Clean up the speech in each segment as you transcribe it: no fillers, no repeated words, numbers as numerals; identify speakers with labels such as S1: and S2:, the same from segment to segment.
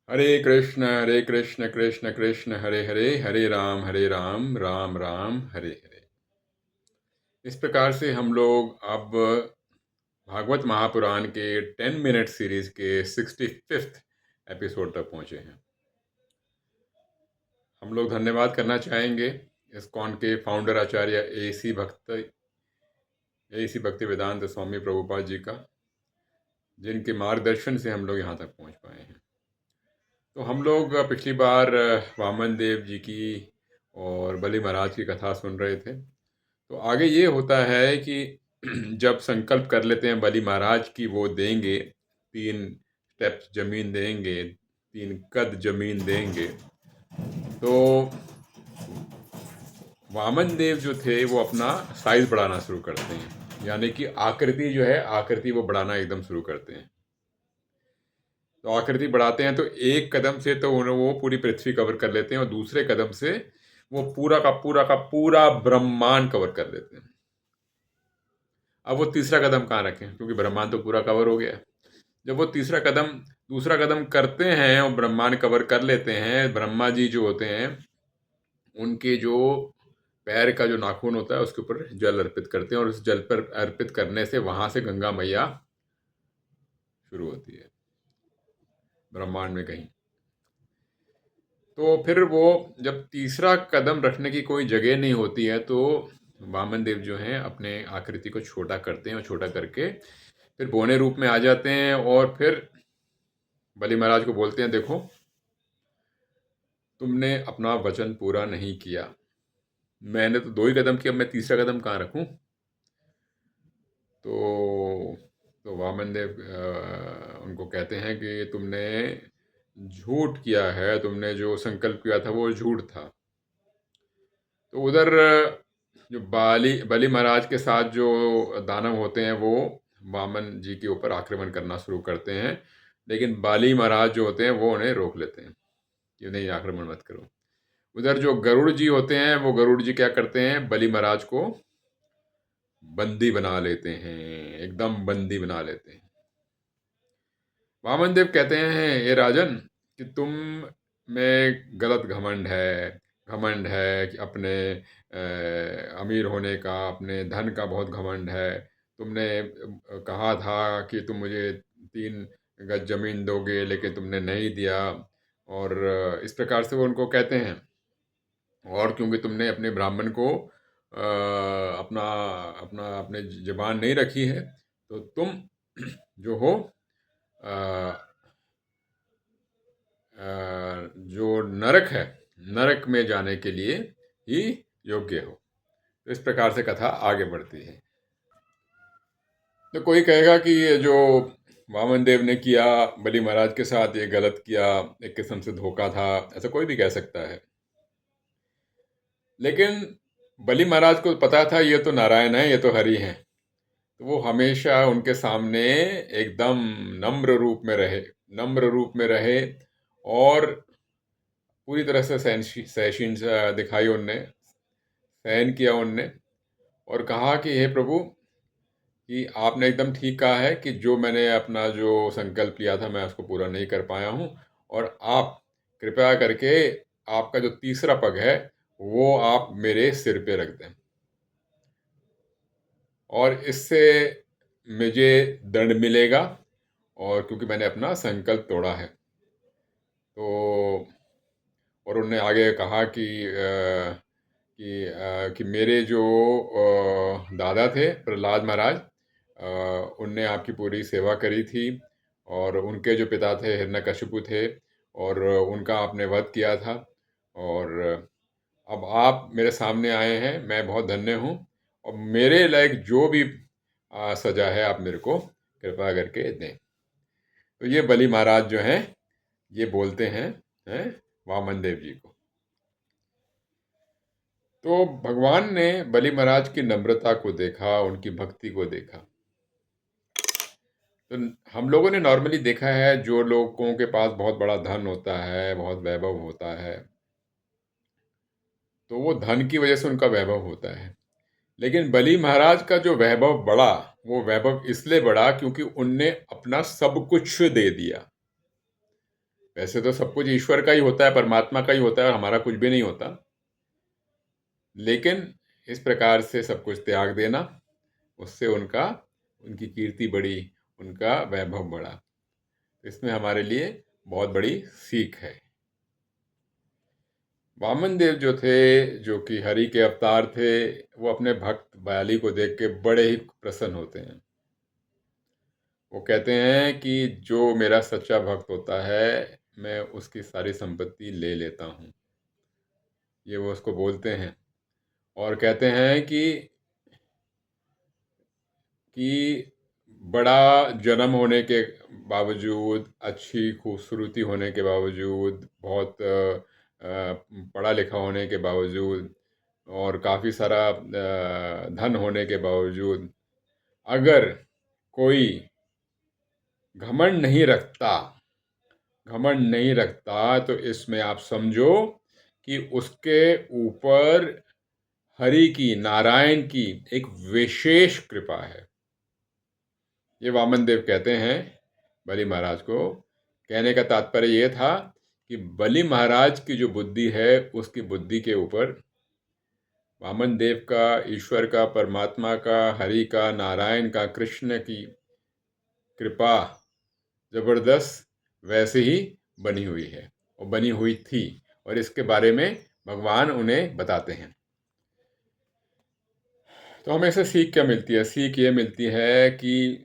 S1: हरे कृष्ण कृष्ण कृष्ण हरे हरे, हरे राम राम राम हरे हरे। इस प्रकार से हम लोग अब भागवत महापुराण के 10 मिनट सीरीज के 65th एपिसोड तक पहुंचे हैं। हम लोग धन्यवाद करना चाहेंगे इस्कॉन के फाउंडर आचार्य ए सी भक्ति वेदांत स्वामी प्रभुपाद जी का, जिनके मार्गदर्शन से हम लोग यहाँ तक पहुँच पाए हैं। तो हम लोग पिछली बार वामन देव जी की और बलि महाराज की कथा सुन रहे थे। तो आगे ये होता है कि जब संकल्प कर लेते हैं बलि महाराज की वो देंगे, 3 स्टेप्स जमीन देंगे, 3 कद जमीन देंगे, तो वामन देव जो थे वो अपना साइज बढ़ाना शुरू करते हैं, यानी कि आकृति जो है आकृति वो बढ़ाना एकदम शुरू करते हैं। तो आकृति बढ़ाते हैं तो एक कदम से तो वो पूरी पृथ्वी कवर कर लेते हैं और दूसरे कदम से वो पूरा का पूरा ब्रह्मांड कवर कर लेते हैं। अब वो तीसरा कदम कहाँ रखें, क्योंकि ब्रह्मांड तो पूरा कवर हो गया। जब वो दूसरा कदम करते हैं और ब्रह्मांड कवर कर लेते हैं, ब्रह्मा जी जो होते हैं उनके जो पैर का जो नाखून होता है उसके ऊपर जल अर्पित करते हैं और उस जल पर अर्पित करने से वहां से गंगा मैया शुरू होती है ब्रह्मांड में कहीं। तो फिर वो जब तीसरा कदम रखने की कोई जगह नहीं होती है तो वामन देव जो हैं अपने आकृति को छोटा करते हैं और छोटा करके फिर बौने रूप में आ जाते हैं और फिर बलि महाराज को बोलते हैं, देखो तुमने अपना वचन पूरा नहीं किया, मैंने तो 2 ही कदम किया, मैं तीसरा कदम कहाँ रखूं। तो वामन देव उनको कहते हैं कि तुमने झूठ किया है, तुमने जो संकल्प किया था वो झूठ था। तो उधर जो बलि महाराज के साथ जो दानव होते हैं वो वामन जी के ऊपर आक्रमण करना शुरू करते हैं, लेकिन बाली महाराज जो होते हैं वो उन्हें रोक लेते हैं कि नहीं, आक्रमण मत करो। उधर जो गरुड़ जी होते हैं वो गरुड़ जी क्या करते हैं, बलि महाराज को बंदी बना लेते हैं, एकदम बंदी बना लेते हैं। वामन देव कहते हैं, ये राजन कि तुम में गलत घमंड है कि अपने अमीर होने का, अपने धन का बहुत घमंड है। तुमने कहा था कि तुम मुझे 3 गज जमीन दोगे, लेकिन तुमने नहीं दिया। और इस प्रकार से वो उनको कहते हैं। और क्योंकि तुमने अपने ब्राह्मण को अपना अपना अपने जबान नहीं रखी है, तो तुम जो हो जो नरक है, नरक में जाने के लिए ही योग्य हो। तो इस प्रकार से कथा आगे बढ़ती है। तो कोई कहेगा कि ये जो वामन देव ने किया बलि महाराज के साथ, ये गलत किया, एक किस्म से धोखा था, ऐसा कोई भी कह सकता है। लेकिन बलि महाराज को पता था ये तो नारायण है, ये तो हरि हैं। तो वो हमेशा उनके सामने एकदम नम्र रूप में रहे और पूरी तरह से सहनशील दिखाई उनने, सहन किया उनने और कहा कि हे प्रभु, कि आपने एकदम ठीक कहा है कि जो मैंने अपना जो संकल्प लिया था मैं उसको पूरा नहीं कर पाया हूँ, और आप कृपया करके आपका जो तीसरा पग है वो आप मेरे सिर पे रख दें और इससे मुझे दंड मिलेगा, और क्योंकि मैंने अपना संकल्प तोड़ा है। तो और उन्होंने आगे कहा कि मेरे जो दादा थे प्रहलाद महाराज, उनने आपकी पूरी सेवा करी थी, और उनके जो पिता थे हिरण्यकशिपु थे, और उनका आपने वध किया था, और अब आप मेरे सामने आए हैं, मैं बहुत धन्य हूँ, और मेरे लायक जो भी सजा है आप मेरे को कृपा करके दें। तो ये बलि महाराज जो हैं ये बोलते हैं वामन देव जी को। तो भगवान ने बलि महाराज की नम्रता को देखा, उनकी भक्ति को देखा। तो हम लोगों ने नॉर्मली देखा है, जो लोगों के पास बहुत बड़ा धन होता है, बहुत वैभव होता है, तो वो धन की वजह से उनका वैभव होता है। लेकिन बलि महाराज का जो वैभव बढ़ा, वो वैभव इसलिए बढ़ा क्योंकि उनने अपना सब कुछ दे दिया। वैसे तो सब कुछ ईश्वर का ही होता है, परमात्मा का ही होता है और हमारा कुछ भी नहीं होता, लेकिन इस प्रकार से सब कुछ त्याग देना, उससे उनकी कीर्ति बढ़ी, उनका वैभव बढ़ा। इसमें हमारे लिए बहुत बड़ी सीख है। वामन देव जो थे, जो कि हरि के अवतार थे, वो अपने भक्त बयाली को देख के बड़े ही प्रसन्न होते हैं। वो कहते हैं कि जो मेरा सच्चा भक्त होता है, मैं उसकी सारी संपत्ति ले लेता हूँ। ये वो उसको बोलते हैं और कहते हैं कि बड़ा जन्म होने के बावजूद, अच्छी खूबसूरती होने के बावजूद, बहुत पढ़ा लिखा होने के बावजूद और काफ़ी सारा धन होने के बावजूद, अगर कोई घमंड नहीं रखता, तो इसमें आप समझो कि उसके ऊपर हरि की, नारायण की एक विशेष कृपा है। ये वामन देव कहते हैं बलि महाराज को। कहने का तात्पर्य ये था कि बलि महाराज की जो बुद्धि है, उसकी बुद्धि के ऊपर वामन देव का, ईश्वर का, परमात्मा का, हरि का, नारायण का, कृष्ण की कृपा जबरदस्त वैसे ही बनी हुई है और बनी हुई थी, और इसके बारे में भगवान उन्हें बताते हैं। तो हमें इससे सीख क्या मिलती है? सीख ये मिलती है कि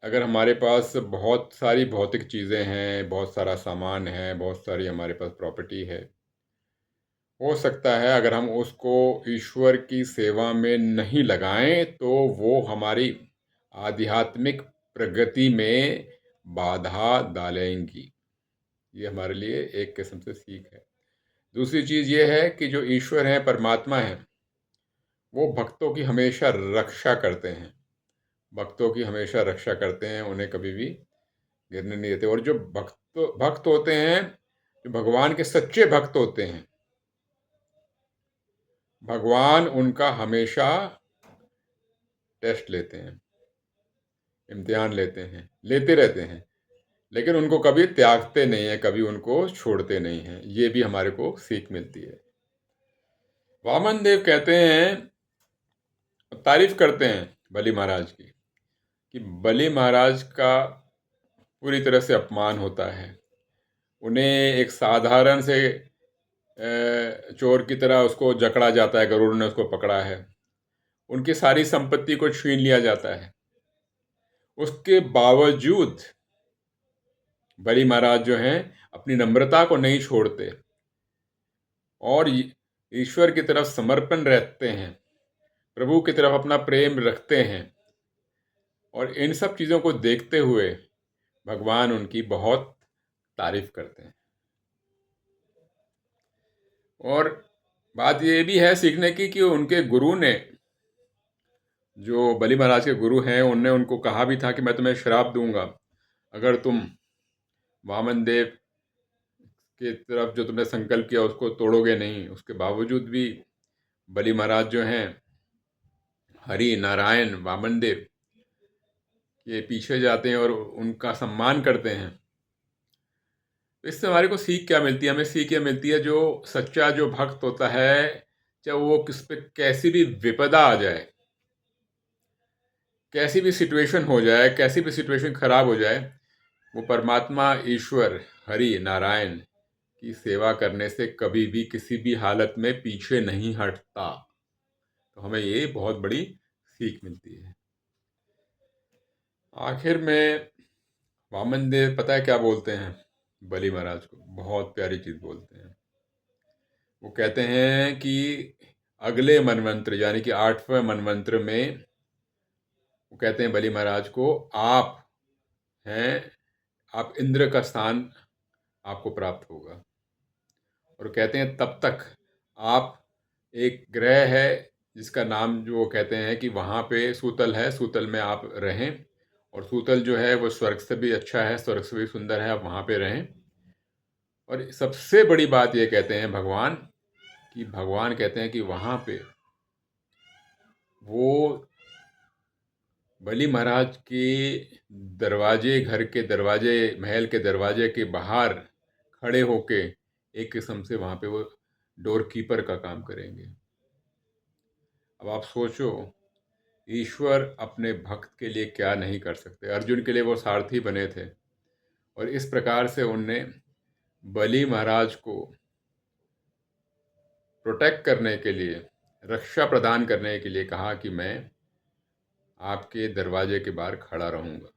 S1: अगर हमारे पास बहुत सारी भौतिक चीज़ें हैं, बहुत सारा सामान है, बहुत सारी हमारे पास प्रॉपर्टी है, हो सकता है अगर हम उसको ईश्वर की सेवा में नहीं लगाएं तो वो हमारी आध्यात्मिक प्रगति में बाधा डालेंगी। ये हमारे लिए एक किस्म से सीख है। दूसरी चीज़ ये है कि जो ईश्वर है, परमात्मा है, वो भक्तों की हमेशा रक्षा करते हैं। भक्तों की हमेशा रक्षा करते हैं, उन्हें कभी भी गिरने नहीं देते। और जो भक्त होते हैं, जो भगवान के सच्चे भक्त होते हैं, भगवान उनका हमेशा टेस्ट लेते हैं, इम्तिहान लेते हैं, लेते रहते हैं, लेकिन उनको कभी त्यागते नहीं हैं, कभी उनको छोड़ते नहीं हैं। ये भी हमारे को सीख मिलती है। वामन देव कहते हैं, तारीफ करते हैं बलि महाराज की, कि बलि महाराज का पूरी तरह से अपमान होता है। उन्हें एक साधारण से चोर की तरह उसको जकड़ा जाता है, गरुड़ ने उसको पकड़ा है, उनकी सारी संपत्ति को छीन लिया जाता है। उसके बावजूद बलि महाराज जो हैं, अपनी नम्रता को नहीं छोड़ते और ईश्वर की तरफ समर्पण रखते हैं, प्रभु की तरफ अपना प्रेम रखते हैं। और इन सब चीज़ों को देखते हुए भगवान उनकी बहुत तारीफ करते हैं। और बात ये भी है सीखने की कि उनके गुरु ने, जो बलि महाराज के गुरु हैं, उनने उनको कहा भी था कि मैं तुम्हें श्राप दूंगा अगर तुम वामन देव की तरफ जो तुमने संकल्प किया उसको तोड़ोगे नहीं। उसके बावजूद भी बलि महाराज जो हैं, हरि, नारायण, वामन देव के पीछे जाते हैं और उनका सम्मान करते हैं। तो इससे हमारे को सीख क्या मिलती है? हमें सीख ये मिलती है, जो सच्चा जो भक्त होता है, चाहे वो किस पे कैसी भी विपदा आ जाए, कैसी भी सिचुएशन हो जाए, कैसी भी सिचुएशन खराब हो जाए, वो परमात्मा, ईश्वर, हरि, नारायण की सेवा करने से कभी भी किसी भी हालत में पीछे नहीं हटता। तो हमें ये बहुत बड़ी सीख मिलती है। आखिर में वामन देव पता है क्या बोलते हैं बलि महाराज को? बहुत प्यारी चीज़ बोलते हैं। वो कहते हैं कि अगले मनमंत्र, यानी कि 8वें मनमंत्र में, वो कहते हैं बलि महाराज को, आप हैं, आप इंद्र का स्थान आपको प्राप्त होगा। और कहते हैं तब तक आप, एक ग्रह है जिसका नाम, जो वो कहते हैं कि वहाँ पे सूतल है, सूतल में आप रहें। और सूतल जो है वो स्वर्ग से भी अच्छा है, स्वर्ग से भी सुंदर है, आप वहाँ पे रहें। और सबसे बड़ी बात ये कहते हैं भगवान, कि भगवान कहते हैं कि वहाँ पे वो बलि महाराज के दरवाजे, घर के दरवाजे, महल के दरवाजे के बाहर खड़े होके एक किस्म से वहाँ पे वो डोर कीपर का काम करेंगे। अब आप सोचो, ईश्वर अपने भक्त के लिए क्या नहीं कर सकते। अर्जुन के लिए वो सारथी बने थे और इस प्रकार से उनने बलि महाराज को प्रोटेक्ट करने के लिए, रक्षा प्रदान करने के लिए कहा कि मैं आपके दरवाजे के बाहर खड़ा रहूँगा।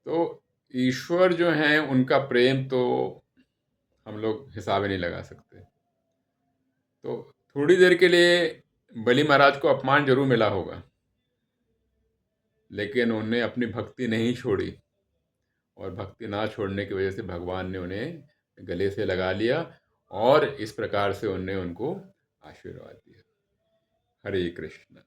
S1: तो ईश्वर जो हैं उनका प्रेम तो हम लोग हिसाब ही नहीं लगा सकते। तो थोड़ी देर के लिए बलि महाराज को अपमान जरूर मिला होगा, लेकिन उन्हें अपनी भक्ति नहीं छोड़ी और भक्ति ना छोड़ने की वजह से भगवान ने उन्हें गले से लगा लिया और इस प्रकार से उन्हें उनको आशीर्वाद दिया। हरे कृष्ण।